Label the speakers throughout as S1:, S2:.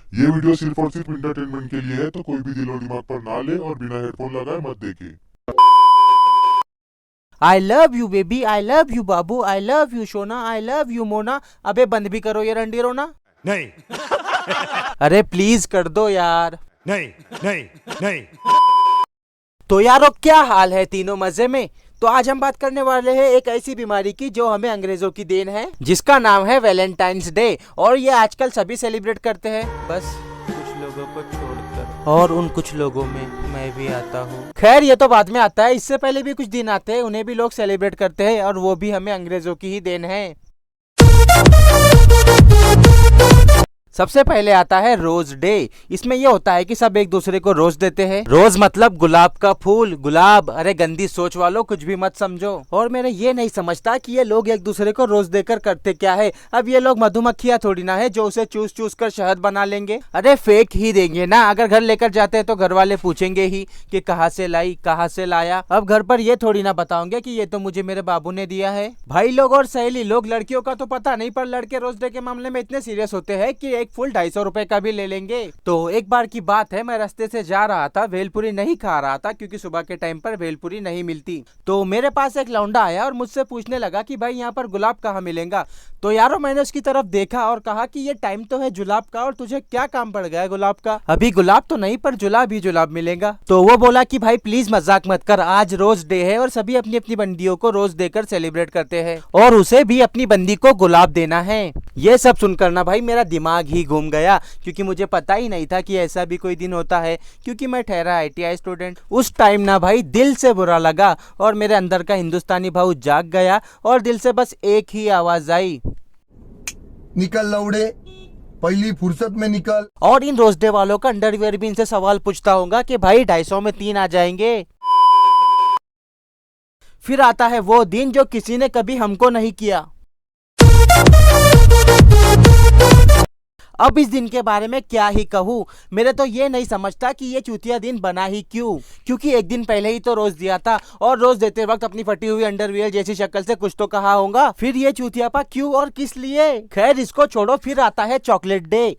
S1: ये वीडियो सिर्फ और सिर्फ इंटरटेनमेंट के लिए है, तो कोई भी दिलो दिमाग पर ना ले और बिना हेडफोन लगाए मत देखे।
S2: I love you baby, I love you Babu, I love you सोना, आई लव यू मोना। अबे बंद भी करो ये रंडी रोना।
S3: नहीं
S2: अरे प्लीज कर दो यार।
S3: नहीं नहीं नहीं।
S2: तो यारो क्या हाल है तीनों मजे में। तो आज हम बात करने वाले हैं एक ऐसी बीमारी की जो हमें अंग्रेजों की देन है, जिसका नाम है वैलेंटाइंस डे। और ये आजकल सभी सेलिब्रेट करते हैं, बस कुछ लोगों को छोड़कर। और उन कुछ लोगों में मैं भी आता हूँ। खैर ये तो बाद में आता है, इससे पहले भी कुछ दिन आते हैं, उन्हें भी लोग सेलिब्रेट करते हैं और वो भी हमें अंग्रेजों की ही देन है। सबसे पहले आता है रोज डे। इसमें यह होता है कि सब एक दूसरे को रोज देते हैं। रोज मतलब गुलाब का फूल, गुलाब। अरे गंदी सोच वालों, कुछ भी मत समझो। और मेरे ये नहीं समझता कि ये लोग एक दूसरे को रोज देकर करते क्या है। अब ये लोग मधुमक्खियां थोड़ी ना है जो उसे चूस चूस कर शहद बना लेंगे। अरे फेक ही देंगे ना। अगर घर लेकर जाते हैं तो घर वाले पूछेंगे ही कि कहाँ से लाई, कहाँ से लाया। अब घर पर ये थोड़ी ना बताओगे कि ये तो मुझे मेरे बाबू ने दिया है। भाई लोग और सहेली लोग, लड़कियों का तो पता नहीं, पर लड़के रोज डे के मामले में इतने सीरियस होते हैं कि एक फुल 250 रुपए का भी ले लेंगे। तो एक बार की बात है, मैं रास्ते से जा रहा था, भेलपुरी नहीं खा रहा था क्योंकि सुबह के टाइम पर भेलपुरी नहीं मिलती। तो मेरे पास एक लौंडा आया और मुझसे पूछने लगा कि भाई यहाँ पर गुलाब कहाँ मिलेगा। तो यारो मैंने उसकी तरफ देखा और कहा कि ये टाइम तो है जुलाब का, और तुझे क्या काम पड़ गया है गुलाब का। अभी गुलाब तो नहीं, पर जुलाब ही जुलाब मिलेगा। तो वो बोला कि भाई प्लीज मजाक मत कर, आज रोज डे है और सभी अपनी अपनी बंदियों को रोज देकर सेलिब्रेट करते हैं, और उसे भी अपनी बंदी को गुलाब देना है। ये सब सुनकर ना भाई मेरा दिमाग ही घूम गया, क्योंकि मुझे पता ही नहीं था कि ऐसा भी कोई दिन होता है, क्योंकि मैं ठहरा आईटीआई स्टूडेंट। उस टाइम ना भाई दिल से बुरा लगा और मेरे अंदर का हिंदुस्तानी भाव जाग गया और दिल से बस एक ही आवाज आई,
S4: निकल लौड़े, पहली फुर्सत में निकल।
S2: और इन रोज डे वालों का अंडरवियर भी इनसे सवाल पूछता होगा कि भाई 250 में 3 आ जाएंगे। फिर आता है वो दिन जो किसी ने कभी हमको नहीं किया। अब इस दिन के बारे में क्या ही कहूँ। मेरे तो ये नहीं समझता कि ये चूतिया दिन बना ही क्यों, क्योंकि एक दिन पहले ही तो रोज दिया था, और रोज देते वक्त अपनी फटी हुई अंडरवियर जैसी शक्ल से कुछ तो कहा होगा। फिर ये चूतियापा क्यों और किस लिए। खैर इसको छोड़ो, फिर आता है चॉकलेट डे।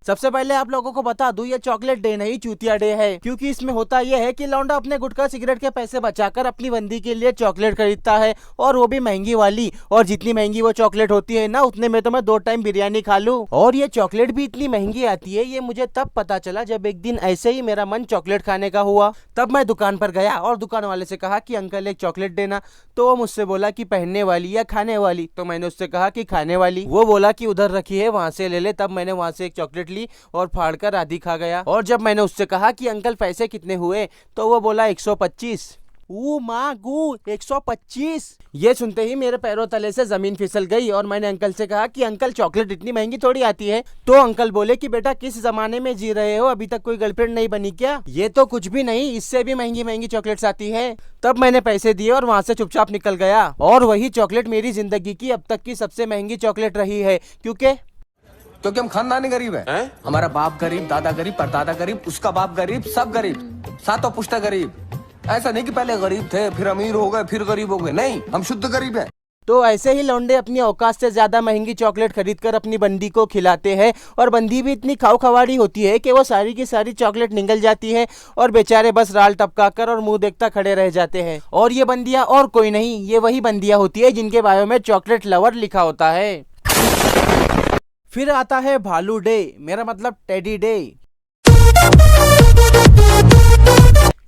S2: सबसे पहले आप लोगों को बता दूं, ये चॉकलेट डे नहीं चूतिया डे है, क्योंकि इसमें होता यह है कि लौंडा अपने गुटखा सिगरेट के पैसे बचाकर अपनी बंदी के लिए चॉकलेट खरीदता है, और वो भी महंगी वाली। और जितनी महंगी वो चॉकलेट होती है ना, उतने में तो मैं 2 टाइम बिरयानी खा लूं। और ये चॉकलेट भी इतनी महंगी आती है, ये मुझे तब पता चला जब एक दिन ऐसे ही मेरा मन चॉकलेट खाने का हुआ। तब मैं दुकान पर गया और दुकान वाले से कहा कि अंकल एक चॉकलेट देना। तो वो मुझसे बोला कि पहनने वाली या खाने वाली। तो मैंने उससे कहा कि खाने वाली। वो बोला कि उधर रखी है, वहां से ले ले। तब मैंने वहां से एक चॉकलेट ली और फाड़कर आधी खा गया। और जब मैंने उससे कहा कि अंकल पैसे कितने हुए, तो वो बोला 125। ओ माँ गू, 125। ये सुनते ही मेरे पैरों तले से जमीन फिसल गई और मैंने अंकल से कहा कि अंकल चॉकलेट इतनी महंगी थोड़ी आती है। तो अंकल बोले कि बेटा किस जमाने में जी रहे हो, अभी तक कोई गर्लफ्रेंड नहीं बनी क्या। ये तो कुछ भी नहीं, इससे भी महंगी महंगी चॉकलेट्स आती है। तब मैंने पैसे दिए और वहाँ से चुपचाप निकल गया। और वही चॉकलेट मेरी जिंदगी की अब तक की सबसे महंगी चॉकलेट रही है, क्योंकि
S5: हम खानदानी गरीब है। हमारा बाप गरीब, दादा गरीब, परदादा गरीब, उसका बाप गरीब, सब गरीब, सातों पुश्ता गरीब। ऐसा नहीं कि पहले गरीब थे फिर अमीर हो गए फिर गरीब हो गए, नहीं, हम शुद्ध गरीब हैं।
S2: तो ऐसे ही लौंडे अपनी औकात से ज्यादा महंगी चॉकलेट खरीदकर अपनी बंदी को खिलाते हैं, और बंदी भी इतनी खाऊ खवाड़ी होती है कि वो सारी की सारी चॉकलेट निगल जाती है और बेचारे बस राल टपकाकर और मुंह देखता खड़े रह जाते हैं। और ये बंदियां और कोई नहीं, ये वही बंदियां होती है जिनके बायो में चॉकलेट लवर लिखा होता है। फिर आता है भालू डे, मेरा मतलब टेडी डे।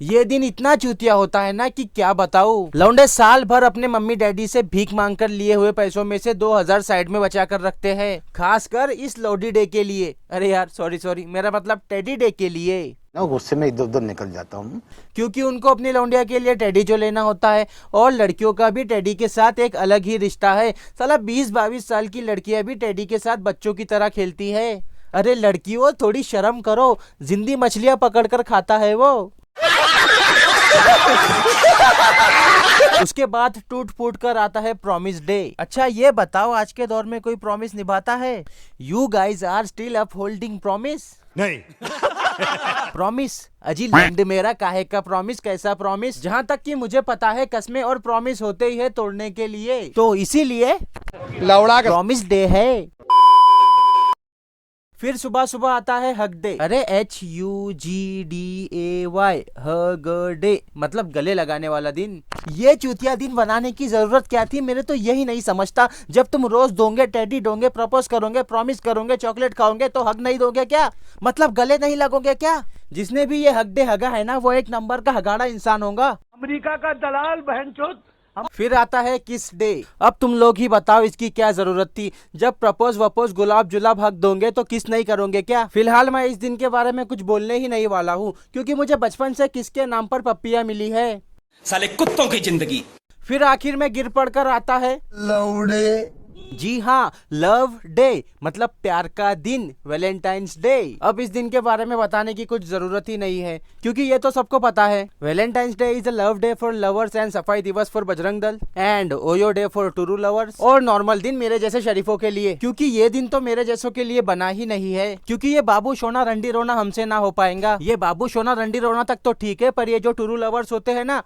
S2: ये दिन इतना चूतिया होता है ना कि क्या बताऊं। लौंडे साल भर अपने मम्मी डैडी से भीख मांगकर लिए हुए पैसों में से 2000 साइड में बचा कर रखते हैं, खासकर इस लोडी डे के लिए। अरे यार सॉरी, मेरा मतलब टेडी डे के लिए।
S6: गुस्से में इधर उधर निकल जाता हूँ,
S2: क्योंकि उनको अपनी लौंडिया के लिए टेडी जो लेना होता है, और लड़कियों का भी टेडी के साथ एक अलग ही रिश्ता है। साला 20-22 साल की लड़कियां भी टेडी के साथ बच्चों की तरह खेलती है। अरे लड़कियों थोड़ी शर्म करो, जिंदी मछलियां पकड़कर खाता है वो। उसके बाद टूट फूट कर आता है प्रॉमिस डे। अच्छा ये बताओ, आज के दौर में कोई प्रॉमिस निभाता है? You guys are still up holding promise?
S3: नहीं।
S2: प्रॉमिस अजी लैंड मेरा काहे का प्रॉमिस, कैसा प्रॉमिस? जहाँ तक कि मुझे पता है कसमें और प्रॉमिस होते ही है तोड़ने के लिए, तो इसीलिए
S4: लौड़ा
S2: प्रॉमिस डे है। फिर सुबह सुबह आता है हग डे। अरे HUGDAY हग डे मतलब गले लगाने वाला दिन। ये चूतिया दिन बनाने की जरूरत क्या थी, मेरे तो यही नहीं समझता। जब तुम रोज दोगे, टेडी दोगे, प्रपोज करोगे, प्रॉमिस करोगे, चॉकलेट खाओगे तो हग नहीं दोगे क्या? मतलब गले नहीं लगोगे क्या? जिसने भी ये हग डे हगा है ना, वो एक नंबर का हगाड़ा इंसान होगा।
S3: अमेरिका का दलाल बहनचोद।
S2: फिर आता है किस डे। अब तुम लोग ही बताओ इसकी क्या जरूरत थी? जब प्रपोज वपोज गुलाब जुलाब हक दोगे तो किस नहीं करोगे क्या? फिलहाल मैं इस दिन के बारे में कुछ बोलने ही नहीं वाला हूँ, क्योंकि मुझे बचपन से किसके नाम पर पप्पियाँ मिली है।
S7: साले कुत्तों की जिंदगी।
S2: फिर आखिर में गिर पड़कर आता है
S4: लौड़े।
S2: जी हाँ, लव डे मतलब प्यार का दिन, वैलेंटाइंस डे। अब इस दिन के बारे में बताने की कुछ जरूरत ही नहीं है, क्योंकि ये तो सबको पता है। Valentine's day is a love day for lovers and सफाई दिवस for Bajrang Dal and OYO day for true lovers, और नॉर्मल दिन मेरे जैसे शरीफों के लिए, क्योंकि ये दिन तो मेरे जैसों के लिए बना ही नहीं है। क्योंकि ये बाबू सोना रंडी रोना हमसे ना हो पाएगा। ये बाबू सोना रंडी रोना तक तो ठीक है, पर ये जो ट्रू लवर्स होते हैं ना,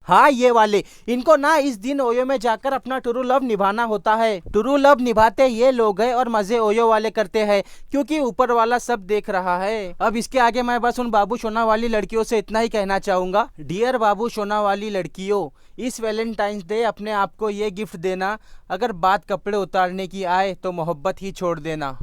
S2: हाँ ये वाले, इनको ना इस दिन ओयो में जाकर अपना ट्रू लव निभाना होता है। ट्रू लव निभाते ये लोग हैं और मजे ओयो वाले करते हैं, क्योंकि ऊपर वाला सब देख रहा है। अब इसके आगे मैं बस उन बाबू सोना वाली लड़कियों से इतना ही कहना चाहूंगा, डियर बाबू सोना वाली लड़कियों, इस वैलेंटाइंस डे अपने आप को ये गिफ्ट देना, अगर बात कपड़े उतारने की आए तो मोहब्बत ही छोड़ देना।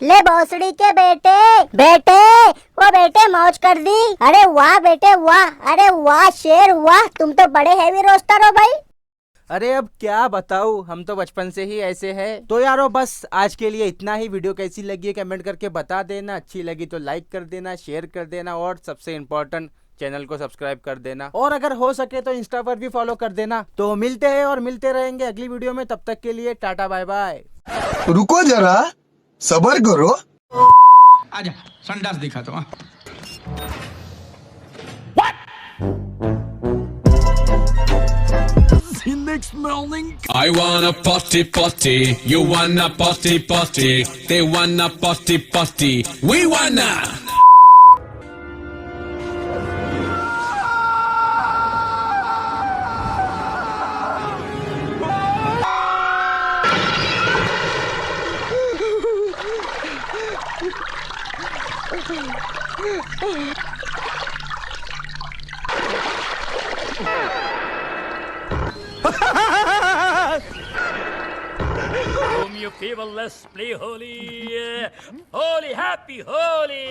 S8: ले भोसड़ी के बेटे वो बेटे मौज कर दी। अरे वाह बेटे वाह, अरे वाह शेर वाह, तुम तो बड़े हैवी रोस्टर हो भाई।
S2: अरे अब क्या बताऊं, हम तो बचपन से ही ऐसे हैं। तो यारो बस आज के लिए इतना ही। वीडियो कैसी लगी है कमेंट करके बता देना, अच्छी लगी तो लाइक कर देना, शेयर कर देना, और सबसे इम्पोर्टेंट चैनल को सब्सक्राइब कर देना, और अगर हो सके तो इंस्टा पर भी फॉलो कर देना। तो मिलते हैं और मिलते रहेंगे अगली वीडियो में, तब तक के लिए टाटा बाय बाय।
S4: रुको जरा, सबर करो।
S7: आजा संडास दिखा तो।
S9: I wanna party party, you wanna party party, they wanna party party, we wanna.
S3: Whom you fever, let's play holy, holy, happy, holy.